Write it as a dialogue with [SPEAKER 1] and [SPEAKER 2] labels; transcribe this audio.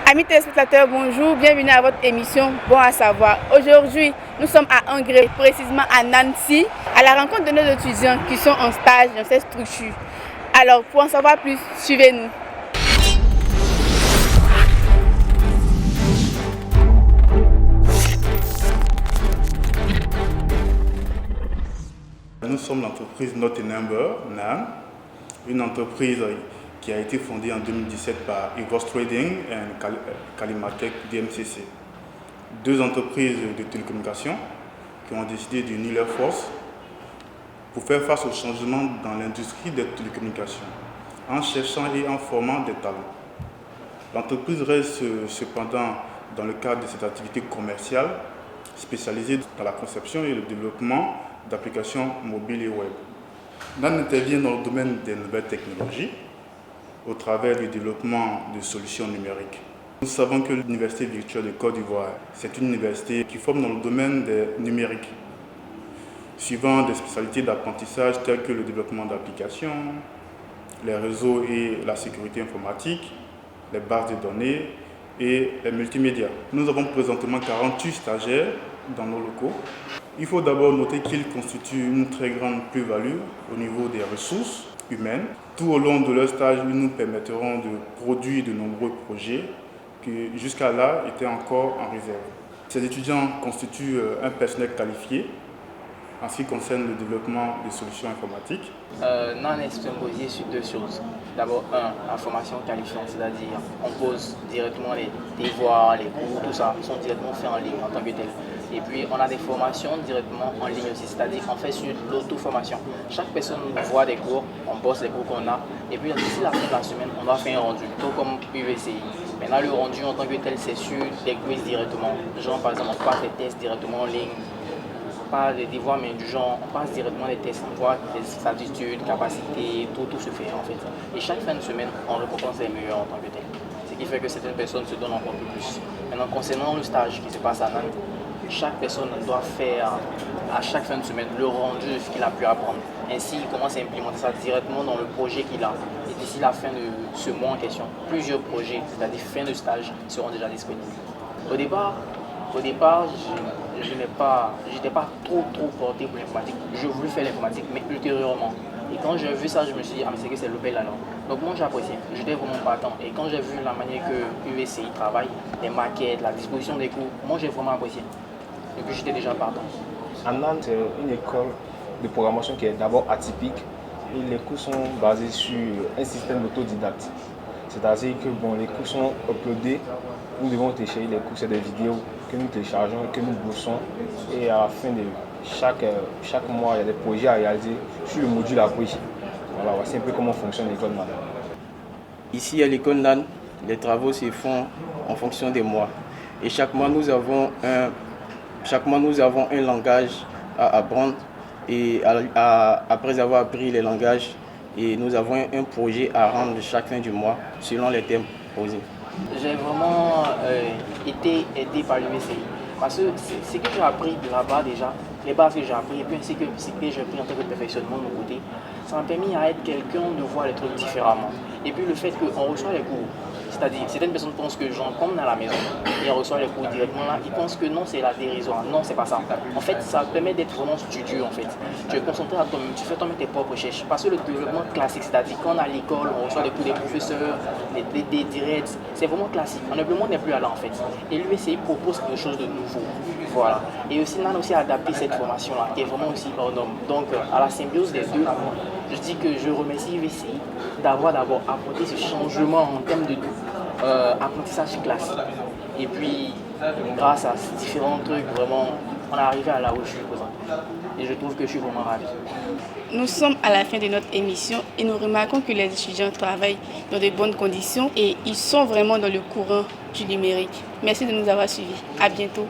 [SPEAKER 1] Amis téléspectateurs, bonjour, bienvenue à votre émission Bon à savoir. Aujourd'hui, nous sommes à Angré, précisément à Nancy, à la rencontre de nos étudiants qui sont en stage dans cette structure. Alors, pour en savoir plus, suivez-nous.
[SPEAKER 2] Nous sommes l'entreprise Not a Number, NAM, une entreprise qui a été fondée en 2017 par Evos Trading et Calimatech DMCC. Deux entreprises de télécommunications qui ont décidé d'unir leurs forces pour faire face au changement dans l'industrie des télécommunications, en cherchant et en formant des talents. L'entreprise reste cependant dans le cadre de cette activité commerciale spécialisée dans la conception et le développement d'applications mobiles et web. NAN intervient dans le domaine des nouvelles technologies au travers du développement de solutions numériques. Nous savons que l'Université virtuelle de Côte d'Ivoire, c'est une université qui forme dans le domaine des numériques, suivant des spécialités d'apprentissage telles que le développement d'applications, les réseaux et la sécurité informatique, les bases de données et les multimédias. Nous avons présentement 48 stagiaires dans nos locaux. Il faut d'abord noter qu'ils constituent une très grande plus-value au niveau des ressources humaines. Tout au long de leur stage, ils nous permettront de produire de nombreux projets qui jusqu'à là étaient encore en réserve. Ces étudiants constituent un personnel qualifié en ce qui concerne le développement des solutions informatiques.
[SPEAKER 3] NAN est symbolisé sur deux choses. D'abord, la formation qualifiante, c'est-à-dire on pose directement les devoirs, les cours, tout ça sont directement faits en ligne en tant que tel. Et puis on a des formations directement en ligne aussi, c'est-à-dire on fait sur l'auto-formation. Chaque personne voit des cours, on bosse les cours qu'on a, et puis d'ici la fin de la semaine, on doit faire un rendu, tout comme UVCI. Maintenant le rendu en tant que tel, c'est sur des quiz directement. Genre par exemple, on passe des tests directement en ligne. Pas des devoirs, mais du genre, on passe directement les tests, on voit les aptitudes, capacités, tout se fait en fait. Et chaque fin de semaine, on récompense les meilleurs en tant que tel. Ce qui fait que certaines personnes se donnent encore plus. Maintenant, concernant le stage qui se passe à NAN, chaque personne doit faire à chaque fin de semaine le rendu de ce qu'il a pu apprendre. Ainsi, il commence à implémenter ça directement dans le projet qu'il a. Et d'ici la fin de ce mois en question, plusieurs projets, c'est-à-dire fin de stage, seront déjà disponibles. Au départ, je n'étais pas trop porté pour l'informatique. Je voulais faire l'informatique, mais ultérieurement. Et quand j'ai vu ça, je me suis dit, mais c'est le bel alors. Donc moi j'appréciais, j'étais vraiment partant. Et quand j'ai vu la manière que UVCI travaille, les maquettes, la disposition des cours, moi j'ai vraiment apprécié. Et puis j'étais déjà partant.
[SPEAKER 4] NAN, c'est une école de programmation qui est d'abord atypique. Et les cours sont basés sur un système d'autodidacte. C'est-à-dire que les cours sont uploadés. Nous devons télécharger les cours, c'est des vidéos que nous téléchargeons, que nous bossons. Et à la fin de chaque mois, il y a des projets à réaliser sur le module appris. Voilà, voici un peu comment fonctionne l'école NAN.
[SPEAKER 5] Ici à l'école NAN, les travaux se font en fonction des mois. Et chaque mois, nous avons un langage à apprendre. Et après avoir appris les langages, et nous avons un projet à rendre chaque fin du mois selon les thèmes posés.
[SPEAKER 3] J'ai vraiment été aidé par l'UVCI parce que ce que j'ai appris de là-bas déjà, les bases que j'ai appris et puis ce que j'ai appris en tant que perfectionnement de mon côté, ça m'a permis à être quelqu'un de voir les trucs différemment. Et puis le fait qu'on reçoit les cours, c'est-à-dire certaines personnes pensent que genre comme à la maison et on reçoit les cours directement là, ils pensent que non c'est la dérisoire, non c'est pas ça. En fait ça permet d'être vraiment studieux en fait. Tu es concentré à toi-même, tu fais toi-même tes propres recherches. Parce que le développement classique, c'est-à-dire quand on est à l'école, on reçoit les cours des professeurs, des directs, c'est vraiment classique. Le monde n'est plus à là en fait. Et l'UVCI propose quelque chose de nouveau. Voilà. Et aussi NAN aussi adapté cette formation-là, qui est vraiment aussi hors norme. Donc à la symbiose des deux, je dis que je remercie UVCI d'avoir apporté ce changement en termes de apprentissage classique. Et puis, grâce à ces différents trucs, vraiment, on est arrivé à là où je suis présent. Et je trouve que je suis vraiment ravi.
[SPEAKER 1] Nous sommes à la fin de notre émission et nous remarquons que les étudiants travaillent dans de bonnes conditions et ils sont vraiment dans le courant du numérique. Merci de nous avoir suivis. À bientôt.